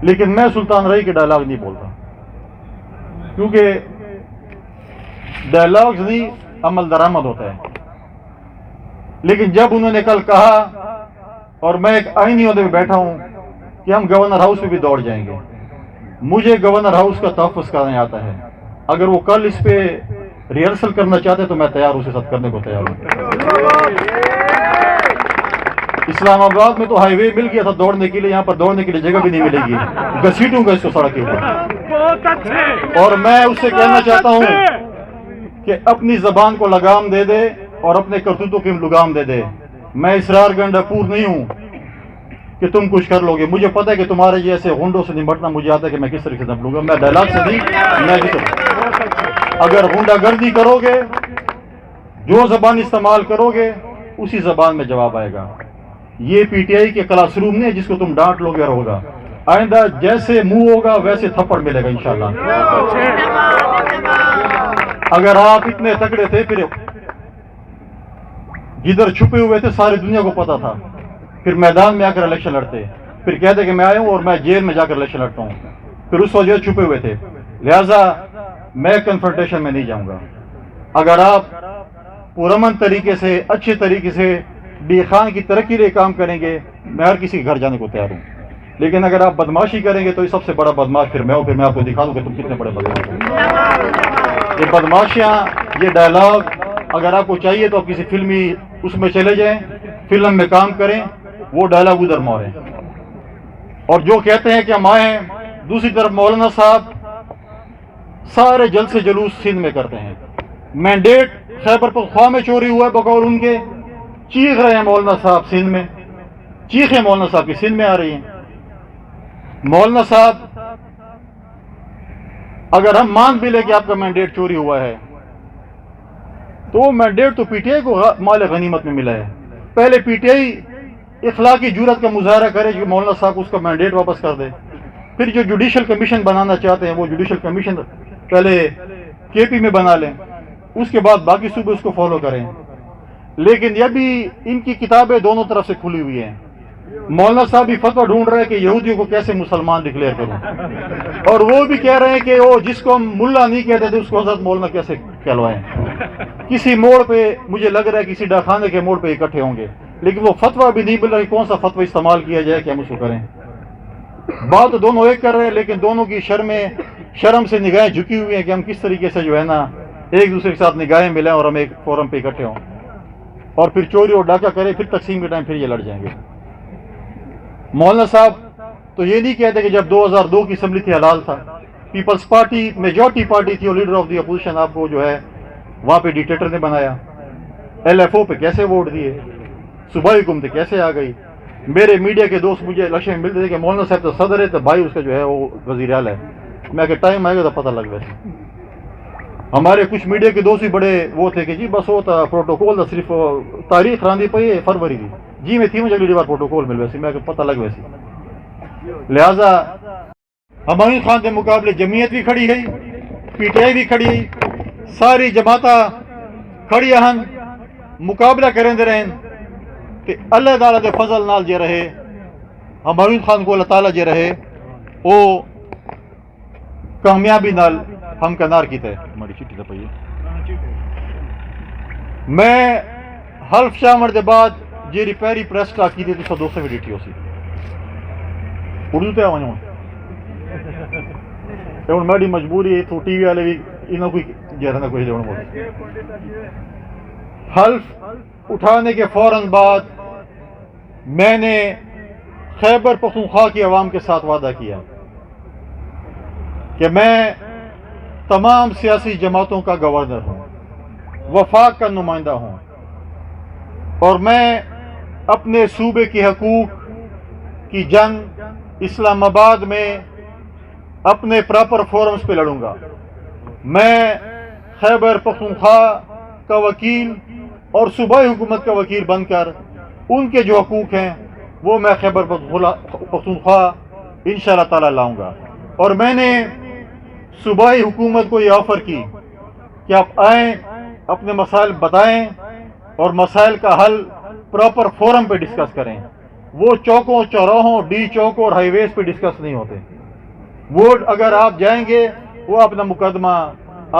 لیکن میں سلطان رئی کے ڈائلاگ نہیں بولتا، کیونکہ ڈائلاگز نہیں عمل درآمد ہوتا ہے۔ لیکن جب انہوں نے کل کہا، اور میں ایک آئینی عہدے پہ بیٹھا ہوں، کہ ہم گورنر ہاؤس پہ بھی دوڑ جائیں گے، مجھے گورنر ہاؤس کا تحفظ کرنے آتا ہے۔ اگر وہ کل اس پہ ریہرسل کرنا چاہتے تو میں تیار اس کے ساتھ کرنے کو تیار ہوں۔ اسلام آباد میں تو ہائی وے مل گیا تھا دوڑنے کے لیے، یہاں پر دوڑنے کے لیے جگہ بھی نہیں ملے گی، گھسیٹوں گا اس کو سڑک کے اوپر۔ اور میں اس سے کہنا چاہتا ہوں کہ اپنی زبان کو لگام دے دے اور اپنے کرتوتوں کی لگام دے دے۔ میں اسرار گنڈا پور نہیں ہوں کہ تم کچھ کر لو گے، مجھے پتہ ہے کہ تمہارے جیسے غنڈوں سے نمٹنا مجھے آتا ہے کہ میں کس طریقے سے نمٹوں گا۔ میں ڈائلاگ سے نہیں، میں اگر غنڈہ گردی کرو گے، جو زبان استعمال کرو گے اسی زبان میں جواب آئے گا۔ یہ پی ٹی آئی کے کلاس روم نہیں ہے جس کو تم ڈانٹ لو گے اور ہوگا۔ آئندہ جیسے منہ ہوگا ویسے تھپڑ ملے گا انشاءاللہ۔ اگر آپ اتنے تکڑے تھے، پھر جدھر چھپے ہوئے تھے ساری دنیا کو پتا تھا، پھر میدان میں آ کر الیکشن لڑتے، پھر کہتے کہ میں آیا ہوں اور میں جیل میں جا کر الیکشن لڑتا ہوں، پھر اس وجہ چھپے ہوئے تھے۔ لہذا میں کنفرنٹیشن میں نہیں جاؤں گا۔ اگر آپ پرامن طریقے سے، اچھے طریقے سے ڈی خان کی ترقی لیے کام کریں گے، میں ہر کسی کے گھر جانے کو تیار ہوں۔ لیکن اگر آپ بدماشی کریں گے تو یہ سب سے بڑا بدماش پھر میں ہوں، پھر میں آپ کو دکھا دوں کہ تم کتنے بڑے بدماش ہو۔ یہ بدماشیاں، یہ ڈائلاگ اگر آپ کو چاہیے تو آپ کسی فلمی اس میں چلے جائیں، فلم میں کام کریں، وہ ڈائلاگ ادھر ماریں۔ اور جو کہتے ہیں کہ ہم آئے ہیں، دوسری طرف مولانا صاحب سارے جلسے جلوس سندھ میں کرتے ہیں۔ مینڈیٹ خیبر پختونخوا میں چوری ہوا ہے بقول ان کے، چیخ رہے ہیں مولانا صاحب سندھ میں، چیخیں مولانا صاحب کی سندھ میں آ رہی ہیں۔ مولانا صاحب اگر ہم مان بھی لیں کہ آپ کا مینڈیٹ چوری ہوا ہے تو وہ مینڈیٹ تو پی ٹی آئی کو مال غنیمت میں ملا ہے۔ پہلے پی ٹی آئی اخلاقی جرات کا مظاہرہ کرے کہ مولانا صاحب اس کا مینڈیٹ واپس کر دے، پھر جو جوڈیشل کمیشن بنانا چاہتے ہیں وہ جوڈیشل کمیشن پہلے کے پی میں بنا لیں، اس کے بعد باقی صوبے اس کو فالو کریں۔ لیکن یہ بھی ان کی کتابیں دونوں طرف سے کھلی ہوئی ہیں۔ مولانا صاحب بھی فتویٰ ڈھونڈ رہے ہیں کہ یہودیوں کو کیسے مسلمان ڈکلیئر کروں، اور وہ بھی کہہ رہے ہیں کہ وہ جس کو ہم ملا نہیں کہتے تھے اس کو حضرت مولانا کیسے کہلوائیں۔ کسی موڑ پہ مجھے لگ رہا ہے کسی ڈاکخانے کے موڑ پہ اکٹھے ہوں گے، لیکن وہ فتویٰ بھی نہیں مل رہا کہ کون سا فتویٰ استعمال کیا جائے کہ ہم اس کو کریں۔ بات تو دونوں ایک کر رہے ہیں، لیکن دونوں کی شرم سے نگاہیں جھکی ہوئی ہیں کہ ہم کس طریقے سے جو ہے نا ایک دوسرے کے ساتھ نگاہیں ملیں اور ہم ایک فورم پہ اکٹھے ہوں، اور پھر چوری اور ڈاکہ کریں، پھر تقسیم کے ٹائم پھر یہ لڑ جائیں گے۔ مولانا صاحب تو یہ نہیں کہتے کہ جب 2002 کی اسمبلی تھی حلال تھا، پیپلز پارٹی میجورٹی پارٹی تھی اور لیڈر آف دی اپوزیشن آپ کو جو ہے وہاں پہ ڈکٹیٹر نے بنایا۔ ایل ایف او پہ کیسے ووٹ دیے، صوبائی حکومتیں کیسے آ گئی۔ میرے میڈیا کے دوست مجھے الیکشن میں ملتے تھے کہ مولانا صاحب تو صدر ہے تو بھائی اس کا جو ہے وہ وزیر اعلیٰ ہے۔ میں کہ ٹائم آئے گا تو پتہ لگ ویسے۔ ہمارے کچھ میڈیا کے دوست بھی بڑے وہ تھے کہ جی بس وہ تھا پروٹوکول تھا، صرف تاریخ راندی پئی ہے فروری دی، جی میں تھی مجھے اگلی بار پروٹوکول مل ویسی، میں کہ پتہ لگ ویسی۔ لہذا ہمایوں خان کے مقابلے جمعیت بھی کھڑی ہے، پی ٹی آئی بھی کھڑی ہے، ساری جماعتاں کھڑی ہیں، مقابلہ کریں دے رہے کہ اللہ تعالیٰ کے فضل نال جے رہے، ہمایوں خان کو اللہ تعالیٰ جے رہے وہ کامیابی نال ہم کنار کی تے ہماری چٹھی تے پئی۔ میں حلف شامر دے بعد جیری پیری پریس سٹارٹ کی تھی تو 200 بھی ڈیٹی ہو سی اردو تے آواں ہوں میری مجبوری ہے تو ٹی وی والے بھی انہوں کوئی جیسا نہ کوئی جوڑ بولے۔ حلف اٹھانے کے فوراً بعد میں نے خیبر پختونخوا کی عوام کے ساتھ وعدہ کیا کہ میں تمام سیاسی جماعتوں کا گورنر ہوں، وفاق کا نمائندہ ہوں، اور میں اپنے صوبے کے حقوق کی جنگ اسلام آباد میں اپنے پراپر فورمز پہ لڑوں گا۔ میں خیبر پختونخوا کا وکیل اور صوبائی حکومت کا وکیل بن کر ان کے جو حقوق ہیں وہ میں خیبر پختونخوا انشاءاللہ تعالی لاؤں گا۔ اور میں نے صوبائی حکومت کو یہ آفر کی کہ آپ آئیں، اپنے مسائل بتائیں اور مسائل کا حل پراپر فورم پہ ڈسکس کریں۔ وہ چوکوں چوراہوں ڈی چوک اور ہائی ویز پہ ڈسکس نہیں ہوتے. وہ اگر آپ جائیں گے وہ اپنا مقدمہ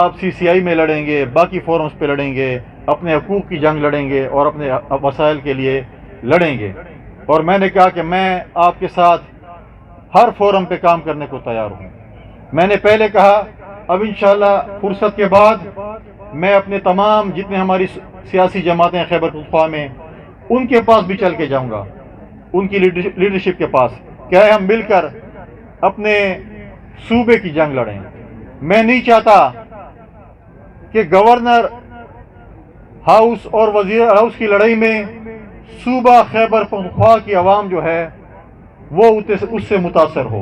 آپ سی سی آئی میں لڑیں گے, باقی فورمز پہ لڑیں گے, اپنے حقوق کی جنگ لڑیں گے اور اپنے مسائل کے لیے لڑیں گے. اور میں نے کہا کہ میں آپ کے ساتھ ہر فورم پہ کام کرنے کو تیار ہوں. میں نے پہلے کہا اب انشاءاللہ فرصت کے بعد میں اپنے تمام جتنے ہماری سیاسی جماعتیں ہیں خیبر پختونخوا میں ان کے پاس بھی چل کے جاؤں گا, ان کی لیڈرشپ کے پاس, کیا ہے ہم مل کر اپنے صوبے کی جنگ لڑیں. میں نہیں چاہتا کہ گورنر ہاؤس اور وزیر ہاؤس کی لڑائی میں صوبہ خیبر پختونخوا کی عوام جو ہے وہ اس سے متاثر ہو.